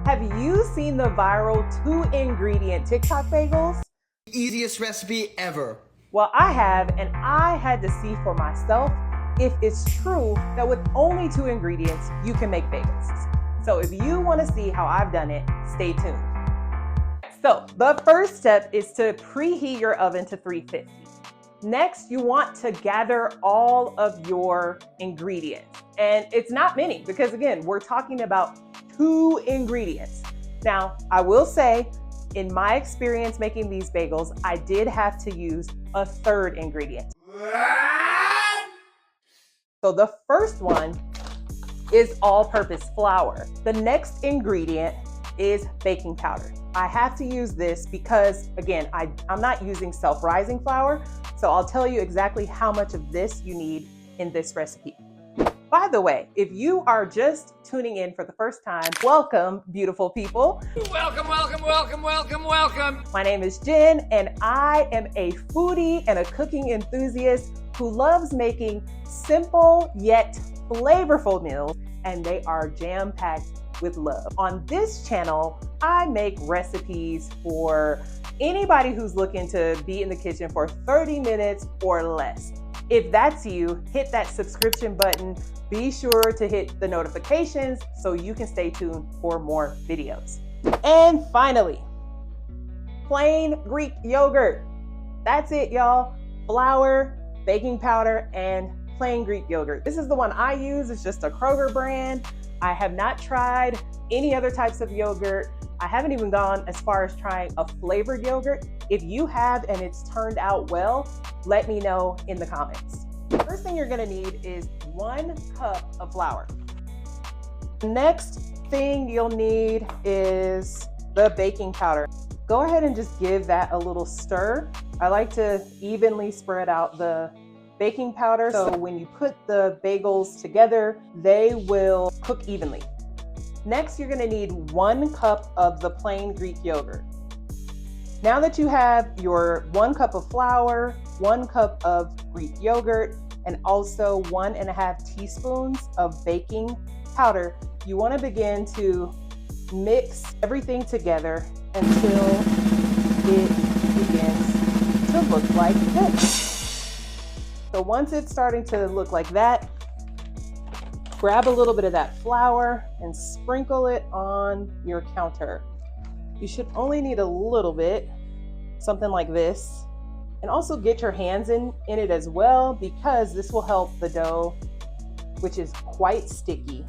Have you seen the viral 2-ingredient TikTok bagels? Easiest recipe ever. Well, I have, and I had to see for myself if it's true that with only 2 ingredients, you can make bagels. So if you want to see how I've done it, stay tuned. So the first step is to preheat your oven to 350. Next, you want to gather all of your ingredients. And it's not many because again, we're talking about 2 ingredients. Now, I will say, in my experience making these bagels, I did have to use a 3rd ingredient. So the first one is all-purpose flour. The next ingredient is baking powder. I have to use this because, again, I'm not using self-rising flour, so I'll tell you exactly how much of this you need in this recipe. By the way, if you are just tuning in for the first time, welcome, beautiful people. Welcome, welcome, welcome, welcome, welcome. My name is Jen, and I am a foodie and a cooking enthusiast who loves making simple yet flavorful meals, and they are jam-packed with love. On this channel, I make recipes for anybody who's looking to be in the kitchen for 30 minutes or less. If that's you, hit that subscription button. Be sure to hit the notifications so you can stay tuned for more videos. And finally, plain Greek yogurt. That's it, y'all. Flour, baking powder, and plain Greek yogurt. This is the one I use. It's just a Kroger brand. I have not tried any other types of yogurt. I haven't even gone as far as trying a flavored yogurt. If you have and it's turned out well, let me know in the comments. First thing you're gonna need is 1 cup of flour. Next thing you'll need is the baking powder. Go ahead and just give that a little stir. I like to evenly spread out the baking powder so when you put the bagels together, they will cook evenly. Next, you're gonna need 1 cup of the plain Greek yogurt. Now that you have your 1 cup of flour, 1 cup of Greek yogurt, and also 1.5 teaspoons of baking powder, you wanna begin to mix everything together until it begins to look like this. So once it's starting to look like that, grab a little bit of that flour and sprinkle it on your counter. You should only need a little bit, something like this. And also get your hands in it as well, because this will help the dough, which is quite sticky.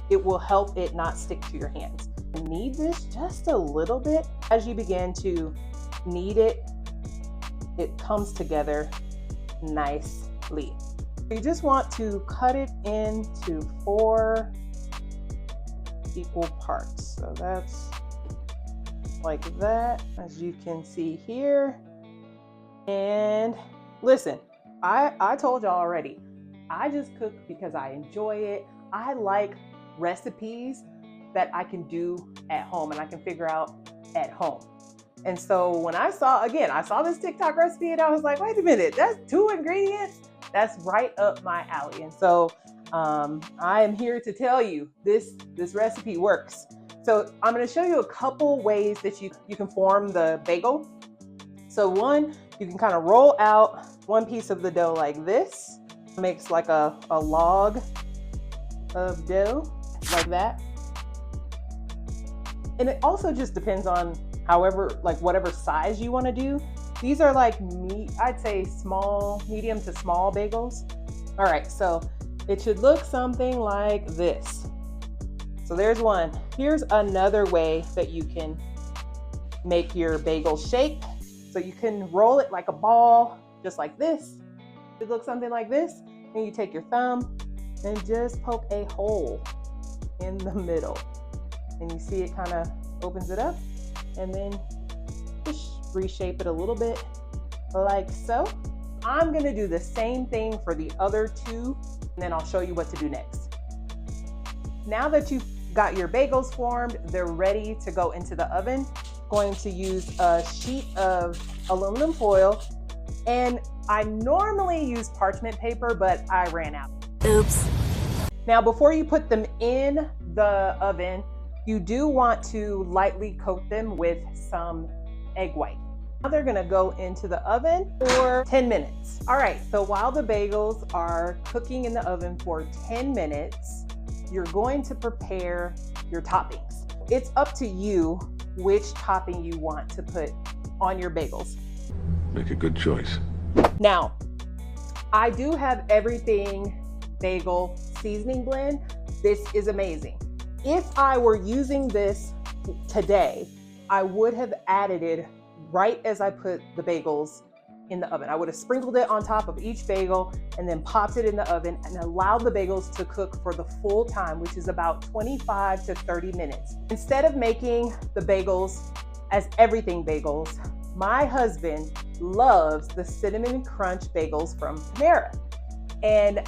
It will help it not stick to your hands. You knead this just a little bit. As you begin to knead it, it comes together nicely. You just want to cut it into 4 equal parts. So that's like that, as you can see here. And listen, I told y'all already, I just cook because I enjoy it. I like recipes that I can do at home and I can figure out at home. And so when I saw this TikTok recipe and I was like, wait a minute, that's 2 ingredients? That's right up my alley. And so I am here to tell you this recipe works. So I'm gonna show you a couple ways that you can form the bagel. So one, you can kind of roll out 1 piece of the dough like this. Makes like a log of dough, like that. And it also just depends on whatever size you wanna do. These are like I'd say medium to small bagels. All right, so it should look something like this. So there's one. Here's another way that you can make your bagel shape. So you can roll it like a ball, just like this. It looks something like this. And you take your thumb and just poke a hole in the middle. And you see it kind of opens it up, and then just reshape it a little bit like so. I'm gonna do the same thing for the other 2, and then I'll show you what to do next. Now that you've got your bagels formed, they're ready to go into the oven. Going to use a sheet of aluminum foil, and I normally use parchment paper, but I ran out. Oops. Now, before you put them in the oven, You do want to lightly coat them with some egg white. Now they're gonna go into the oven for 10 minutes. All right, so while the bagels are cooking in the oven for 10 minutes, you're going to prepare your toppings. It's up to you which topping you want to put on your bagels. Make a good choice. Now, I do have everything bagel seasoning blend. This is amazing. If I were using this today, I would have added it right as I put the bagels in the oven. I would have sprinkled it on top of each bagel and then popped it in the oven and allowed the bagels to cook for the full time, which is about 25 to 30 minutes. Instead of making the bagels as everything bagels, my husband loves the cinnamon crunch bagels from Panera. And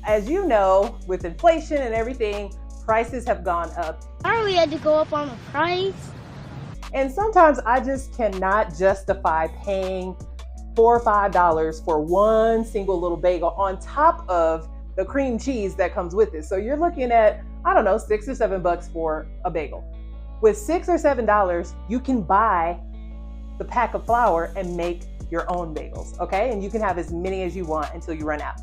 as you know, with inflation and everything, prices have gone up. We had to go up on the price. And sometimes I just cannot justify paying $4 or $5 for one single little bagel on top of the cream cheese that comes with it. So you're looking at, I don't know, $6 or $7 for a bagel. With $6 or $7, you can buy the pack of flour and make your own bagels, okay? And you can have as many as you want until you run out.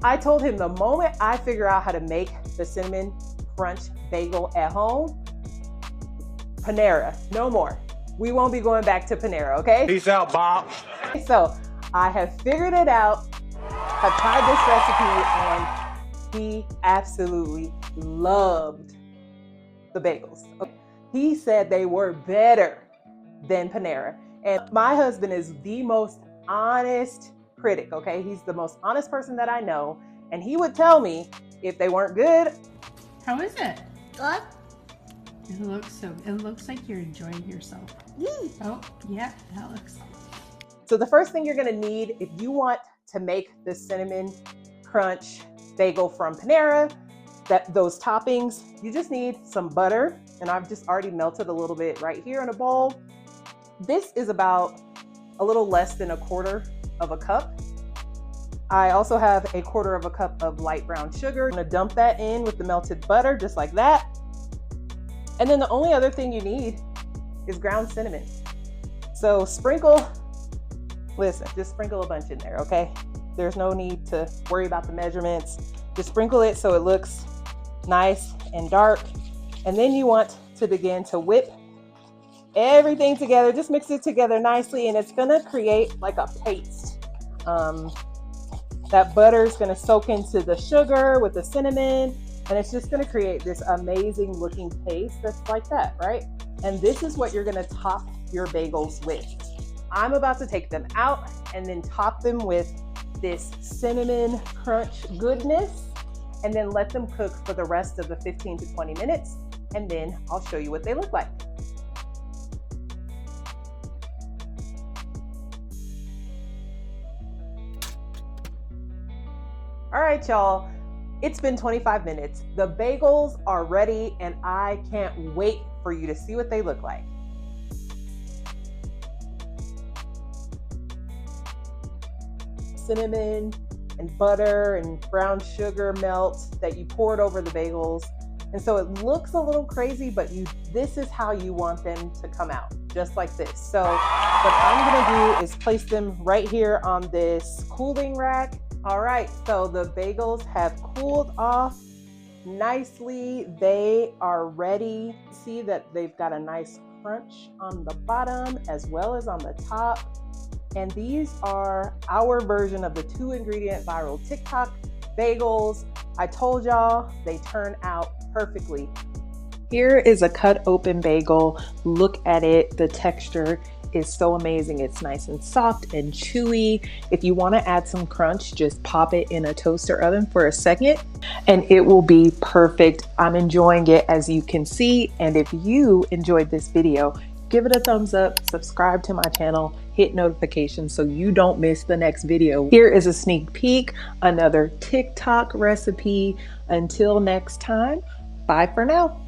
I told him the moment I figure out how to make the cinnamon crunch bagel at home, Panera, no more. We won't be going back to Panera, okay? Peace out, Bob. So I have figured it out. I've tried this recipe and he absolutely loved the bagels. He said they were better than Panera. And my husband is the most honest critic, okay? He's the most honest person that I know. And he would tell me if they weren't good. How is it? Good. It looks like you're enjoying yourself. Oh, yeah, that looks. So the first thing you're gonna need if you want to make the cinnamon crunch bagel from Panera, those toppings, you just need some butter. And I've just already melted a little bit right here in a bowl. This is about a little less than 1/4 of a cup. I also have 1/4 cup of light brown sugar. I'm gonna dump that in with the melted butter, just like that. And then the only other thing you need is ground cinnamon. So just sprinkle a bunch in there, okay? There's no need to worry about the measurements. Just sprinkle it so it looks nice and dark. And then you want to begin to whip everything together. Just mix it together nicely and it's gonna create like a paste. That butter is gonna soak into the sugar with the cinnamon and it's just gonna create this amazing looking paste that's like that, right? And this is what you're gonna top your bagels with. I'm about to take them out and then top them with this cinnamon crunch goodness and then let them cook for the rest of the 15 to 20 minutes. And then I'll show you what they look like. All right, y'all, it's been 25 minutes. The bagels are ready and I can't wait for you to see what they look like. Cinnamon and butter and brown sugar melt that you poured over the bagels. And so it looks a little crazy, but this is how you want them to come out, just like this. So what I'm gonna do is place them right here on this cooling rack. All right, so the bagels have cooled off nicely. They are ready. See that they've got a nice crunch on the bottom as well as on the top. And these are our version of the 2-ingredient viral TikTok bagels. I told y'all they turn out perfectly. Here is a cut open bagel. Look at it. The texture is so amazing. It's nice and soft and chewy. If you want to add some crunch, just pop it in a toaster oven for a second and it will be perfect. I'm enjoying it, as you can see. And if you enjoyed this video, give it a thumbs up, subscribe to my channel, hit notifications so you don't miss the next video. Here is a sneak peek, another TikTok recipe. Until next time, bye for now.